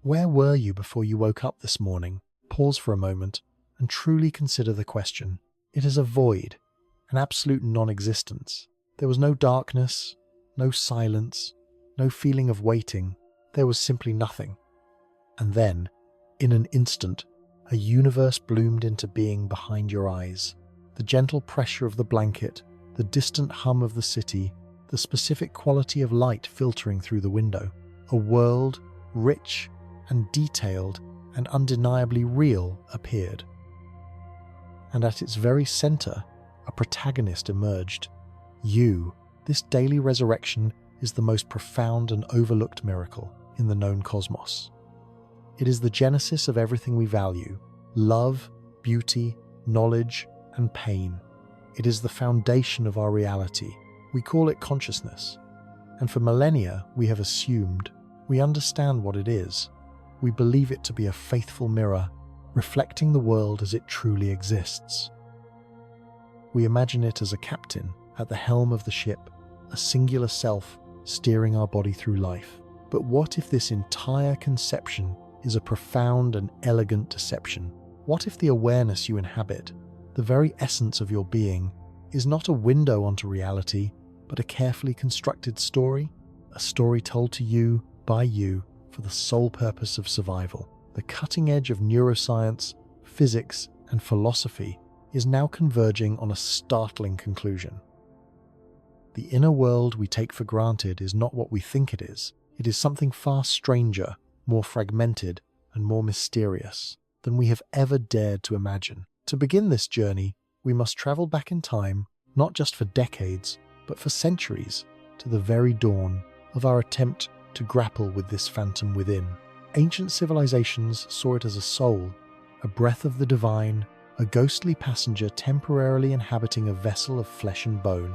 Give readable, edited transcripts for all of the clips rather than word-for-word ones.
Where were you before you woke up this morning? Pause for a moment and truly consider the question. It is a void, an absolute non-existence. There was no darkness, no silence, no feeling of waiting. There was simply nothing. And then, in an instant, a universe bloomed into being behind your eyes. The gentle pressure of the blanket, the distant hum of the city, the specific quality of light filtering through the window. A world, rich and detailed and undeniably real, appeared. And at its very center, a protagonist emerged. You. This daily resurrection is the most profound and overlooked miracle in the known cosmos. It is the genesis of everything we value: love, beauty, knowledge, and pain. It is the foundation of our reality. We call it consciousness. And for millennia, we have assumed we understand what it is. We believe it to be a faithful mirror, reflecting the world as it truly exists. We imagine it as a captain at the helm of the ship, a singular self steering our body through life. But what if this entire conception is a profound and elegant deception? What if the awareness you inhabit, the very essence of your being, is not a window onto reality, but a carefully constructed story? A story told to you, by you, for the sole purpose of survival. The cutting edge of neuroscience, physics, and philosophy is now converging on a startling conclusion. The inner world we take for granted is not what we think it is. It is something far stranger, more fragmented, and more mysterious than we have ever dared to imagine. To begin this journey, we must travel back in time, not just for decades, but for centuries, to the very dawn of our attempt to grapple with this phantom within. Ancient civilizations saw it as a soul, a breath of the divine, a ghostly passenger temporarily inhabiting a vessel of flesh and bone.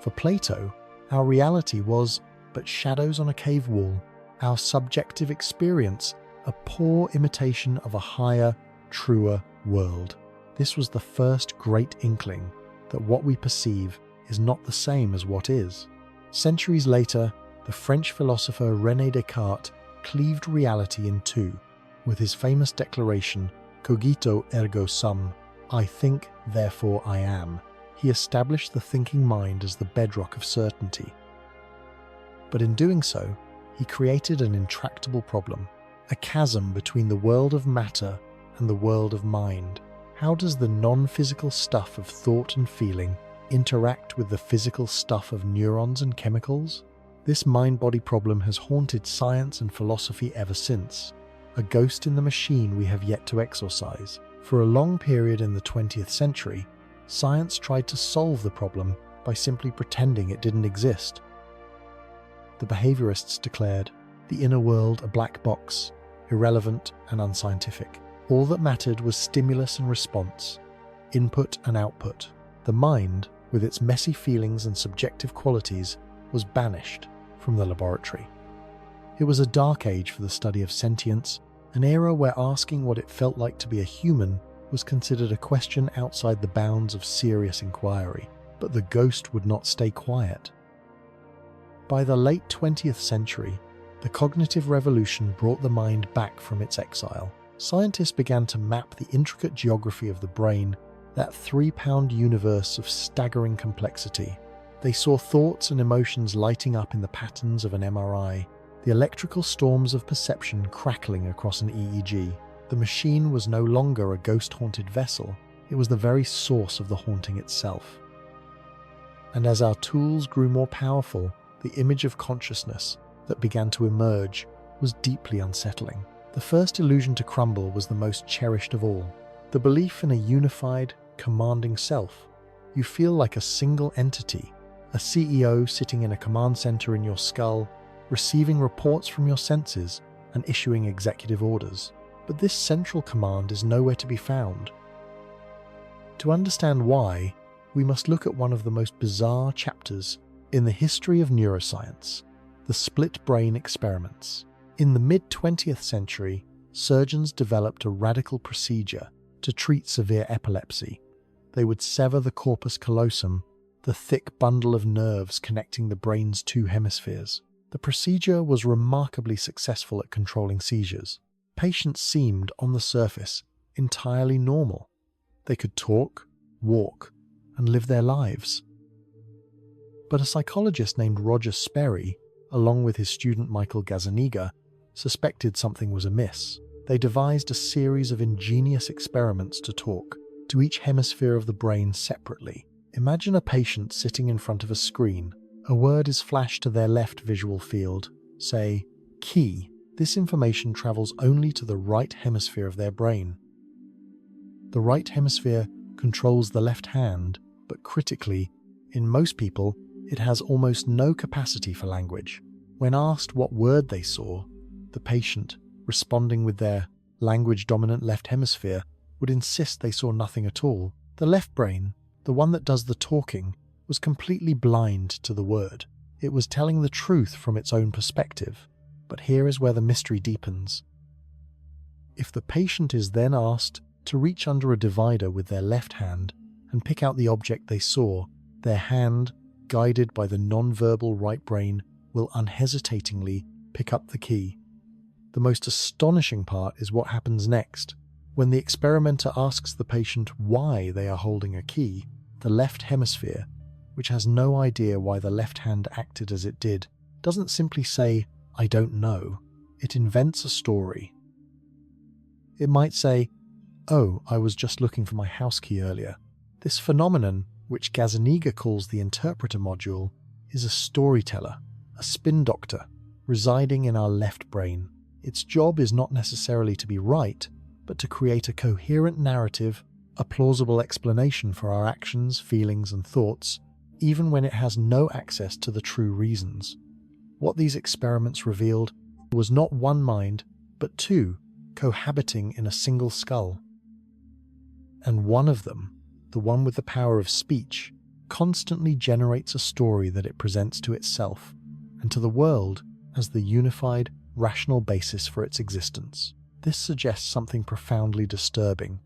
For Plato, our reality was but shadows on a cave wall, our subjective experience a poor imitation of a higher, truer world. This was the first great inkling that what we perceive is not the same as what is. Centuries later, the French philosopher René Descartes cleaved reality in two, with his famous declaration, cogito ergo sum, I think, therefore I am. He established the thinking mind as the bedrock of certainty. But in doing so, he created an intractable problem, a chasm between the world of matter and the world of mind. How does the non-physical stuff of thought and feeling interact with the physical stuff of neurons and chemicals? This mind-body problem has haunted science and philosophy ever since, a ghost in the machine we have yet to exorcise. For a long period in the 20th century, science tried to solve the problem by simply pretending it didn't exist. The behaviorists declared the inner world a black box, irrelevant and unscientific. All that mattered was stimulus and response, input and output. The mind, with its messy feelings and subjective qualities, was banished from the laboratory. It was a dark age for the study of sentience, an era where asking what it felt like to be a human was considered a question outside the bounds of serious inquiry. But the ghost would not stay quiet. By the late 20th century, the cognitive revolution brought the mind back from its exile. Scientists began to map the intricate geography of the brain, that 3-pound universe of staggering complexity. They saw thoughts and emotions lighting up in the patterns of an MRI, the electrical storms of perception crackling across an EEG. The machine was no longer a ghost-haunted vessel, it was the very source of the haunting itself. And as our tools grew more powerful, the image of consciousness that began to emerge was deeply unsettling. The first illusion to crumble was the most cherished of all, the belief in a unified, commanding self. You feel like a single entity, a CEO sitting in a command center in your skull, receiving reports from your senses and issuing executive orders. But this central command is nowhere to be found. To understand why, we must look at one of the most bizarre chapters in the history of neuroscience, the split brain experiments. In the mid-20th century, surgeons developed a radical procedure to treat severe epilepsy. They would sever the corpus callosum, the thick bundle of nerves connecting the brain's two hemispheres. The procedure was remarkably successful at controlling seizures. Patients seemed, on the surface, entirely normal. They could talk, walk, and live their lives. But a psychologist named Roger Sperry, along with his student Michael Gazzaniga, suspected something was amiss. They devised a series of ingenious experiments to talk to each hemisphere of the brain separately. Imagine a patient sitting in front of a screen. A word is flashed to their left visual field, say, key. This information travels only to the right hemisphere of their brain. The right hemisphere controls the left hand, but critically, in most people, it has almost no capacity for language. When asked what word they saw, the patient, responding with their language-dominant left hemisphere, would insist they saw nothing at all. The left brain, the one that does the talking, was completely blind to the word. It was telling the truth from its own perspective. But here is where the mystery deepens. If the patient is then asked to reach under a divider with their left hand and pick out the object they saw, their hand, guided by the non-verbal right brain, will unhesitatingly pick up the key. The most astonishing part is what happens next. When the experimenter asks the patient why they are holding a key, the left hemisphere, which has no idea why the left hand acted as it did, doesn't simply say, "I don't know." It invents a story. It might say, "Oh, I was just looking for my house key earlier." This phenomenon, which Gazzaniga calls the interpreter module, is a storyteller, a spin doctor, residing in our left brain. Its job is not necessarily to be right, but to create a coherent narrative, a plausible explanation for our actions, feelings, and thoughts, even when it has no access to the true reasons. What these experiments revealed was not one mind, but two, cohabiting in a single skull. And one of them, the one with the power of speech, constantly generates a story that it presents to itself and to the world as the unified, rational basis for its existence. This suggests something profoundly disturbing.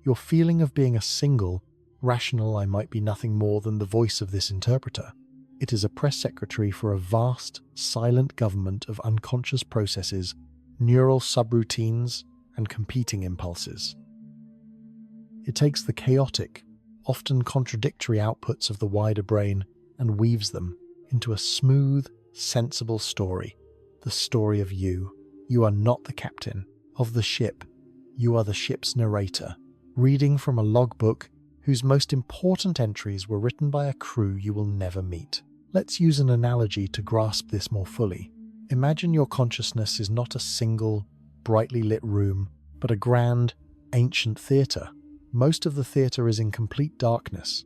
Your feeling of being a single, rational I might be nothing more than the voice of this interpreter. It is a press secretary for a vast, silent government of unconscious processes, neural subroutines, and competing impulses. It takes the chaotic, often contradictory outputs of the wider brain and weaves them into a smooth, sensible story. The story of you. You are not the captain of the ship. You are the ship's narrator, reading from a logbook whose most important entries were written by a crew you will never meet. Let's use an analogy to grasp this more fully. Imagine your consciousness is not a single, brightly lit room, but a grand, ancient theatre. Most of the theatre is in complete darkness.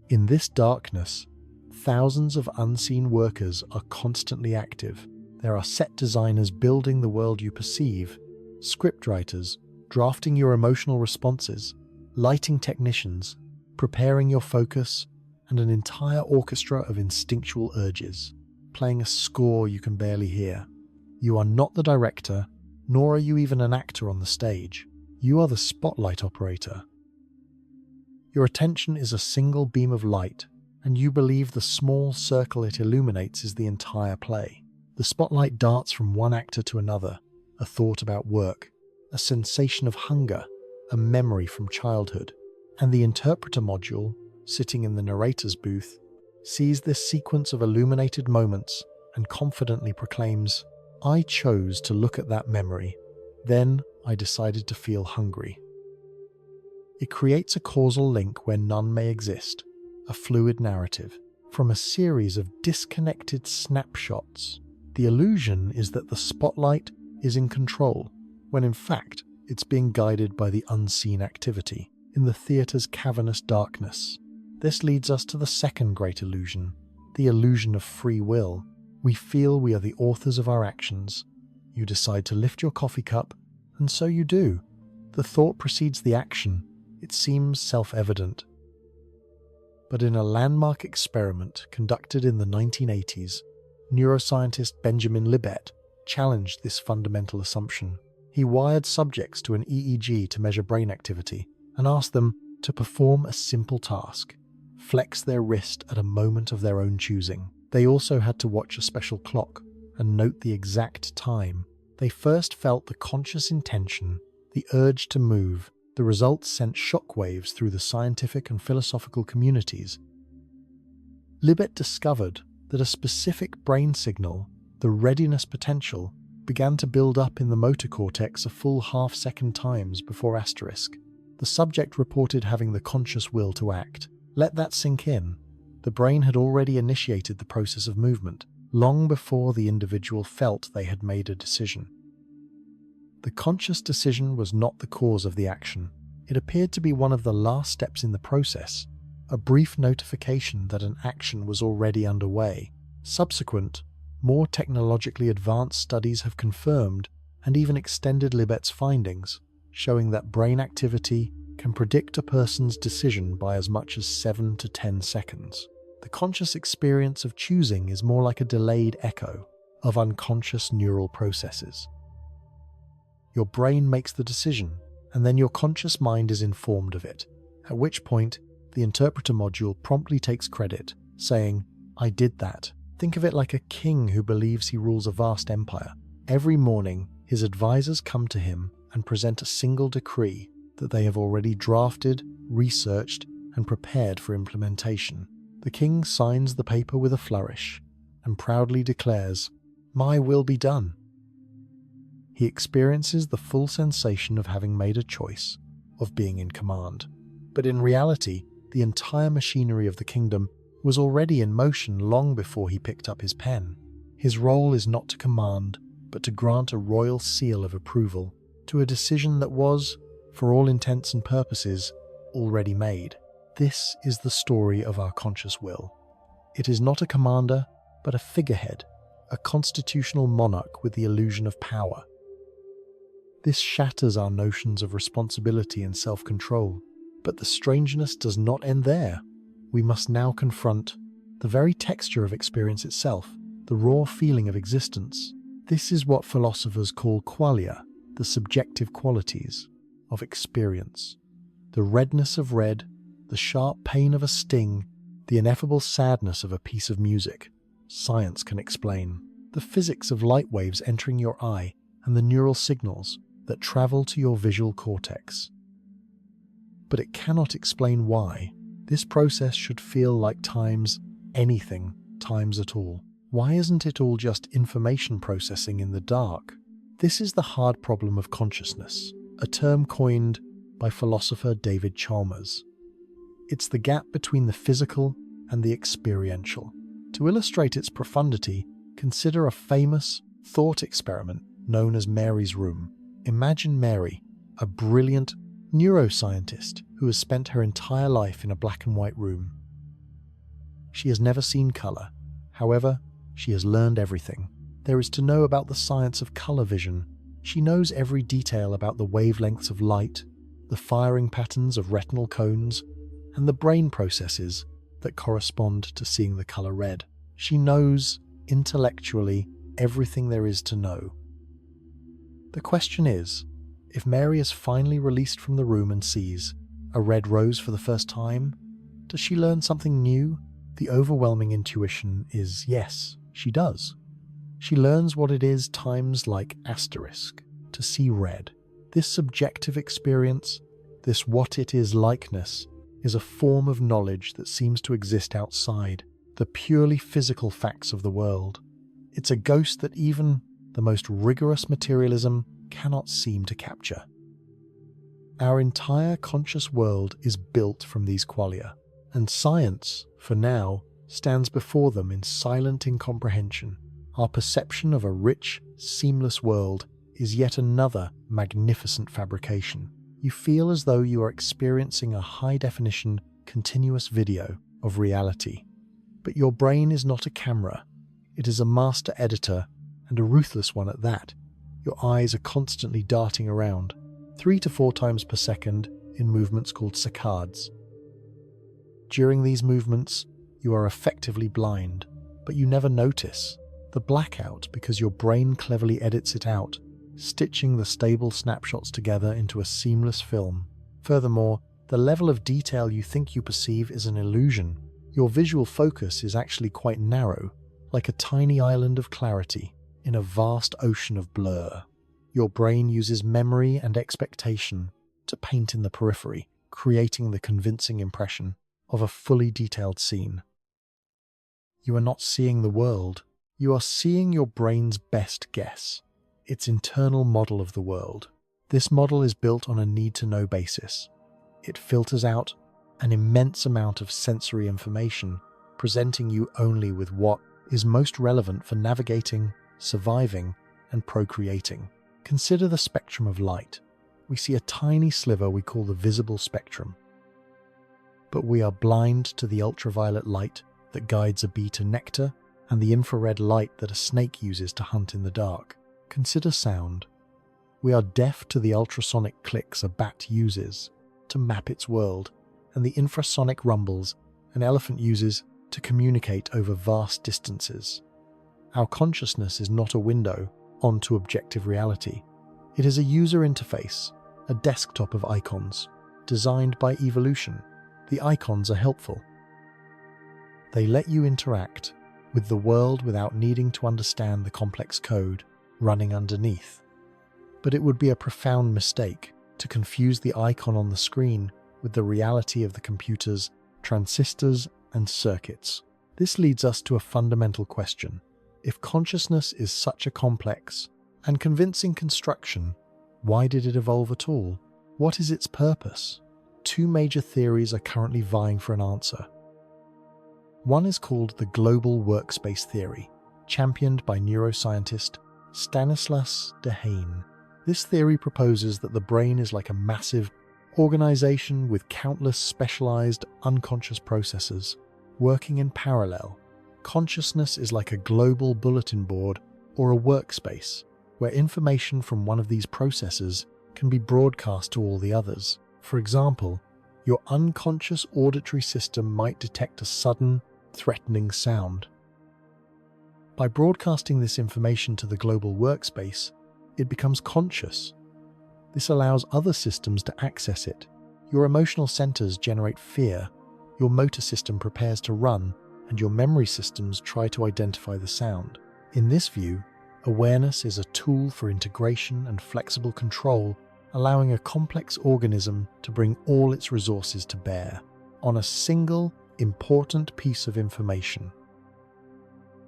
In this darkness, thousands of unseen workers are constantly active. There are set designers building the world you perceive, scriptwriters drafting your emotional responses, lighting technicians, preparing your focus, and an entire orchestra of instinctual urges, playing a score you can barely hear. You are not the director, nor are you even an actor on the stage. You are the spotlight operator. Your attention is a single beam of light, and you believe the small circle it illuminates is the entire play. The spotlight darts from one actor to another, a thought about work, a sensation of hunger, a memory from childhood. And the interpreter module, sitting in the narrator's booth, sees this sequence of illuminated moments and confidently proclaims, "I chose to look at that memory. Then I decided to feel hungry." It creates a causal link where none may exist, a fluid narrative, from a series of disconnected snapshots. The illusion is that the spotlight is in control, when in fact it's being guided by the unseen activity in the theatre's cavernous darkness. This leads us to the second great illusion, the illusion of free will. We feel we are the authors of our actions. You decide to lift your coffee cup, and so you do. The thought precedes the action. It seems self-evident. But in a landmark experiment conducted in the 1980s, neuroscientist Benjamin Libet challenged this fundamental assumption. He wired subjects to an EEG to measure brain activity and asked them to perform a simple task: flex their wrist at a moment of their own choosing. They also had to watch a special clock and note the exact time. They first felt the conscious intention, the urge to move. The results sent shockwaves through the scientific and philosophical communities. Libet discovered that a specific brain signal, the readiness potential, began to build up in the motor cortex a full half-second times before asterisk. The subject reported having the conscious will to act. Let that sink in. The brain had already initiated the process of movement, long before the individual felt they had made a decision. The conscious decision was not the cause of the action. It appeared to be one of the last steps in the process, a brief notification that an action was already underway. Subsequent, more technologically advanced studies have confirmed and even extended Libet's findings, showing that brain activity can predict a person's decision by as much as 7 to 10 seconds. The conscious experience of choosing is more like a delayed echo of unconscious neural processes. Your brain makes the decision, and then your conscious mind is informed of it, at which point the interpreter module promptly takes credit, saying, "I did that." Think of it like a king who believes he rules a vast empire. Every morning, his advisors come to him and present a single decree that they have already drafted, researched, and prepared for implementation. The king signs the paper with a flourish and proudly declares, "My will be done." He experiences the full sensation of having made a choice, of being in command. But in reality, the entire machinery of the kingdom was already in motion long before he picked up his pen. His role is not to command, but to grant a royal seal of approval to a decision that was, for all intents and purposes, already made. This is the story of our conscious will. It is not a commander, but a figurehead, a constitutional monarch with the illusion of power. This shatters our notions of responsibility and self-control, but the strangeness does not end there. We must now confront the very texture of experience itself, the raw feeling of existence. This is what philosophers call qualia, the subjective qualities of experience. The redness of red, the sharp pain of a sting, the ineffable sadness of a piece of music. Science can explain the physics of light waves entering your eye and the neural signals that travel to your visual cortex. But it cannot explain why this process should feel like anything times at all. Why isn't it all just information processing in the dark? This is the hard problem of consciousness, a term coined by philosopher David Chalmers. It's the gap between the physical and the experiential. To illustrate its profundity, consider a famous thought experiment known as Mary's Room. Imagine Mary, a brilliant neuroscientist who has spent her entire life in a black and white room. She has never seen color. However, she has learned everything there is to know about the science of color vision. She knows every detail about the wavelengths of light, the firing patterns of retinal cones, and the brain processes that correspond to seeing the color red. She knows, intellectually, everything there is to know. The question is, if Mary is finally released from the room and sees a red rose for the first time, does she learn something new? The overwhelming intuition is yes, she does. She learns what it is times like asterisk, to see red. This subjective experience, this what it is likeness, is a form of knowledge that seems to exist outside the purely physical facts of the world. It's a ghost that even the most rigorous materialism cannot seem to capture. Our entire conscious world is built from these qualia, and science, for now, stands before them in silent incomprehension. Our perception of a rich, seamless world is yet another magnificent fabrication. You feel as though you are experiencing a high-definition, continuous video of reality. But your brain is not a camera. It is a master editor, and a ruthless one at that. Your eyes are constantly darting around, 3 to 4 times per second in movements called saccades. During these movements, you are effectively blind, but you never notice the blackout because your brain cleverly edits it out, stitching the stable snapshots together into a seamless film. Furthermore, the level of detail you think you perceive is an illusion. Your visual focus is actually quite narrow, like a tiny island of clarity in a vast ocean of blur. Your brain uses memory and expectation to paint in the periphery, creating the convincing impression of a fully detailed scene. You are not seeing the world, you are seeing your brain's best guess, its internal model of the world. This model is built on a need-to-know basis. It filters out an immense amount of sensory information, presenting you only with what is most relevant for navigating, surviving, and procreating. Consider the spectrum of light. We see a tiny sliver we call the visible spectrum. But we are blind to the ultraviolet light that guides a bee to nectar and the infrared light that a snake uses to hunt in the dark. Consider sound. We are deaf to the ultrasonic clicks a bat uses to map its world and the infrasonic rumbles an elephant uses to communicate over vast distances. Our consciousness is not a window onto objective reality. It is a user interface, a desktop of icons, designed by evolution. The icons are helpful. They let you interact with the world without needing to understand the complex code running underneath. But it would be a profound mistake to confuse the icon on the screen with the reality of the computer's transistors and circuits. This leads us to a fundamental question. If consciousness is such a complex and convincing construction, why did it evolve at all? What is its purpose? Two major theories are currently vying for an answer. One is called the global workspace theory, championed by neuroscientist Stanislas Dehaene. This theory proposes that the brain is like a massive organization with countless specialized unconscious processes working in parallel. Consciousness is like a global bulletin board or a workspace where information from one of these processes can be broadcast to all the others. For example, your unconscious auditory system might detect a sudden, threatening sound. By broadcasting this information to the global workspace, it becomes conscious. This allows other systems to access it. Your emotional centers generate fear, your motor system prepares to run, and your memory systems try to identify the sound. In this view, awareness is a tool for integration and flexible control, allowing a complex organism to bring all its resources to bear on a single, important piece of information.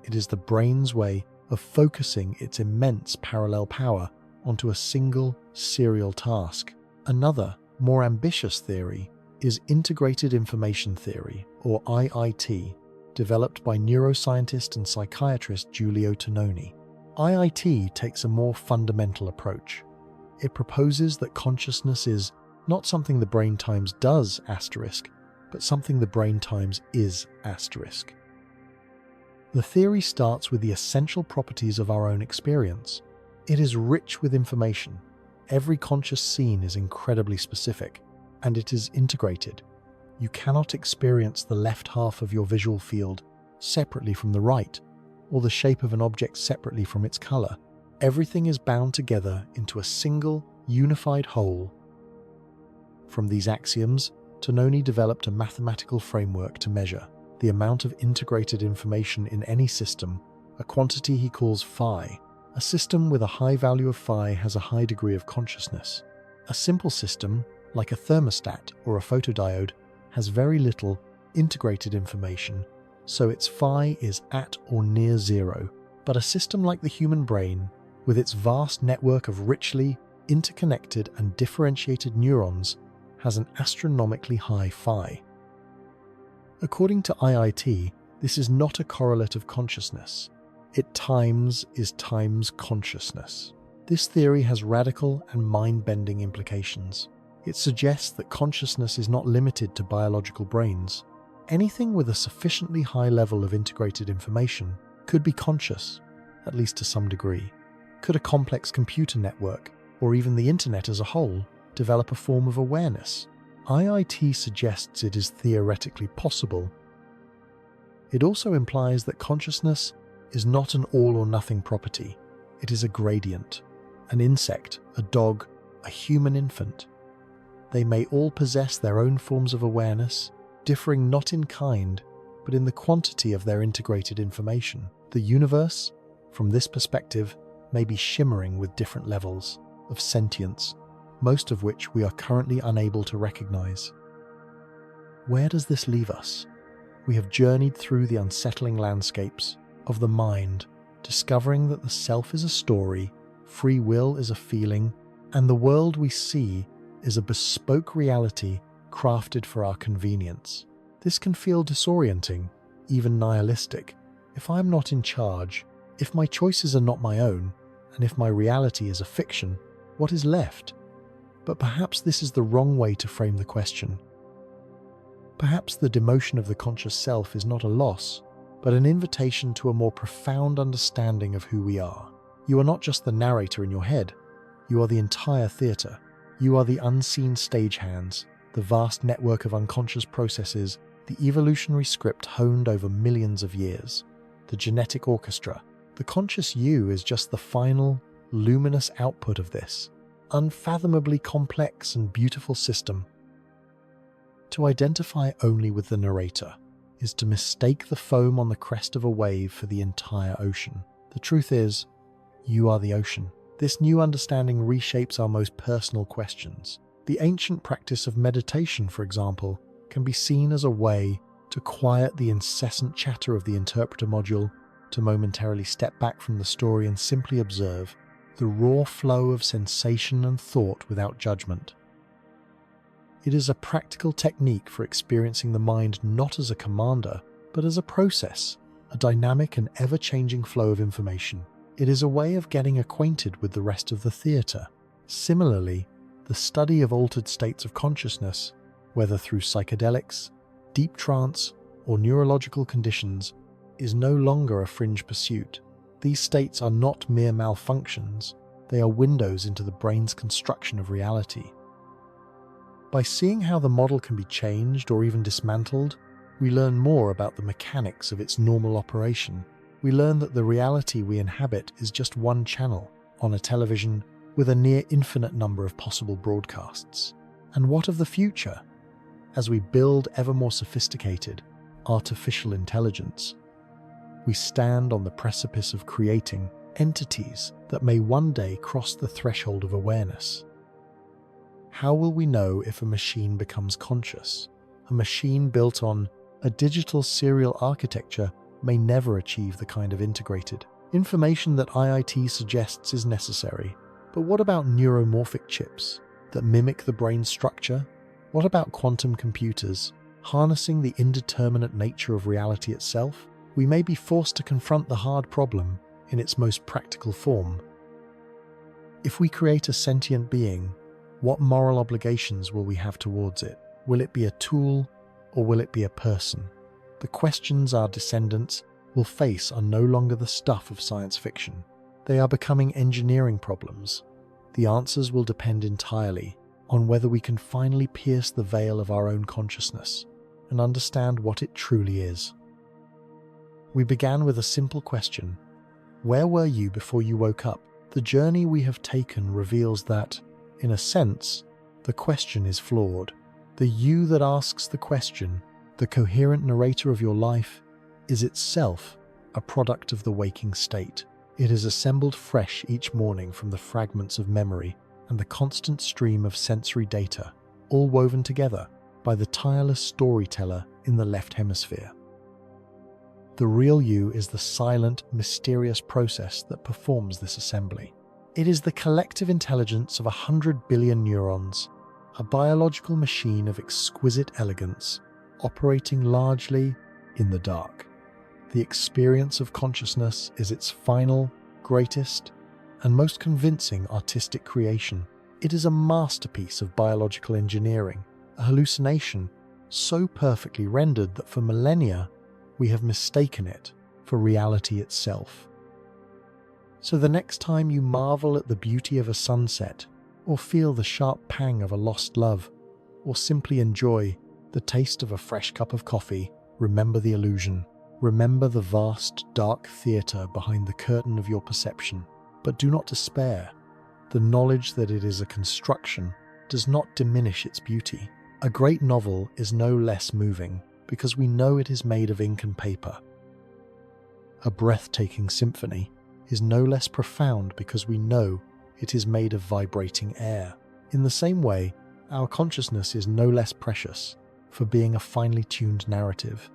It is the brain's way of focusing its immense parallel power onto a single, serial task. Another, more ambitious theory is integrated information theory, or IIT, developed by neuroscientist and psychiatrist Giulio Tononi. IIT takes a more fundamental approach. It proposes that consciousness is not something the brain times does asterisk, but something the brain times is asterisk. The theory starts with the essential properties of our own experience. It is rich with information. Every conscious scene is incredibly specific, and it is integrated. You cannot experience the left half of your visual field separately from the right, or the shape of an object separately from its color. Everything is bound together into a single, unified whole. From these axioms, Tononi developed a mathematical framework to measure the amount of integrated information in any system, a quantity he calls phi. A system with a high value of phi has a high degree of consciousness. A simple system, like a thermostat or a photodiode, has very little integrated information, so its phi is at or near zero. But a system like the human brain, with its vast network of richly interconnected and differentiated neurons, has an astronomically high phi. According to IIT, this is not a correlate of consciousness. It times is times consciousness. This theory has radical and mind-bending implications. It suggests that consciousness is not limited to biological brains. Anything with a sufficiently high level of integrated information could be conscious, at least to some degree. Could a complex computer network, or even the internet as a whole, develop a form of awareness? IIT suggests it is theoretically possible. It also implies that consciousness is not an all-or-nothing property. It is a gradient. An insect, a dog, a human infant. They may all possess their own forms of awareness, differing not in kind, but in the quantity of their integrated information. The universe, from this perspective, may be shimmering with different levels of sentience, most of which we are currently unable to recognize. Where does this leave us? We have journeyed through the unsettling landscapes of the mind, discovering that the self is a story, free will is a feeling, and the world we see is a bespoke reality crafted for our convenience. This can feel disorienting, even nihilistic. If I am not in charge, if my choices are not my own, and if my reality is a fiction, what is left? But perhaps this is the wrong way to frame the question. Perhaps the demotion of the conscious self is not a loss, but an invitation to a more profound understanding of who we are. You are not just the narrator in your head, you are the entire theatre. You are the unseen stagehands, the vast network of unconscious processes, the evolutionary script honed over millions of years, the genetic orchestra. The conscious you is just the final, luminous output of this unfathomably complex and beautiful system. To identify only with the narrator is to mistake the foam on the crest of a wave for the entire ocean. The truth is, you are the ocean. This new understanding reshapes our most personal questions. The ancient practice of meditation, for example, can be seen as a way to quiet the incessant chatter of the interpreter module, to momentarily step back from the story and simply observe the raw flow of sensation and thought without judgment. It is a practical technique for experiencing the mind not as a commander, but as a process, a dynamic and ever-changing flow of information. It is a way of getting acquainted with the rest of the theatre. Similarly, the study of altered states of consciousness, whether through psychedelics, deep trance, or neurological conditions, is no longer a fringe pursuit. These states are not mere malfunctions, they are windows into the brain's construction of reality. By seeing how the model can be changed or even dismantled, we learn more about the mechanics of its normal operation. We learn that the reality we inhabit is just one channel on a television with a near infinite number of possible broadcasts. And what of the future? As we build ever more sophisticated, artificial intelligence, we stand on the precipice of creating entities that may one day cross the threshold of awareness. How will we know if a machine becomes conscious? A machine built on a digital serial architecture may never achieve the kind of integrated information that IIT suggests is necessary. But what about neuromorphic chips that mimic the brain structure? What about quantum computers harnessing the indeterminate nature of reality itself? We may be forced to confront the hard problem in its most practical form. If we create a sentient being, what moral obligations will we have towards it? Will it be a tool, or will it be a person? The questions our descendants will face are no longer the stuff of science fiction. They are becoming engineering problems. The answers will depend entirely on whether we can finally pierce the veil of our own consciousness and understand what it truly is. We began with a simple question: where were you before you woke up? The journey we have taken reveals that, in a sense, the question is flawed. The you that asks the question, the coherent narrator of your life, is itself a product of the waking state. It is assembled fresh each morning from the fragments of memory and the constant stream of sensory data, all woven together by the tireless storyteller in the left hemisphere. The real you is the silent, mysterious process that performs this assembly. It is the collective intelligence of 100 billion neurons, a biological machine of exquisite elegance, operating largely in the dark. The experience of consciousness is its final, greatest, and most convincing artistic creation. It is a masterpiece of biological engineering, a hallucination so perfectly rendered that for millennia we have mistaken it for reality itself. So the next time you marvel at the beauty of a sunset, or feel the sharp pang of a lost love, or simply enjoy the taste of a fresh cup of coffee, remember the illusion. Remember the vast, dark theatre behind the curtain of your perception. But do not despair. The knowledge that it is a construction does not diminish its beauty. A great novel is no less moving because we know it is made of ink and paper. a breathtaking symphony, is no less profound because we know it is made of vibrating air. In the same way, our consciousness is no less precious for being a finely tuned narrative.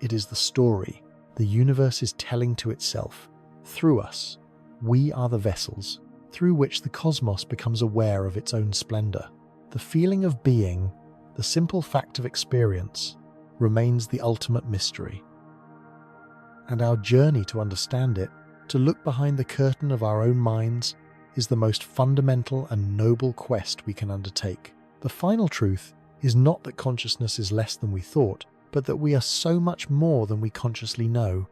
It is the story the universe is telling to itself through us. We are the vessels through which the cosmos becomes aware of its own splendor. The feeling of being, the simple fact of experience, remains the ultimate mystery. And our journey to understand it, to look behind the curtain of our own minds, is the most fundamental and noble quest we can undertake. The final truth is not that consciousness is less than we thought, but that we are so much more than we consciously know.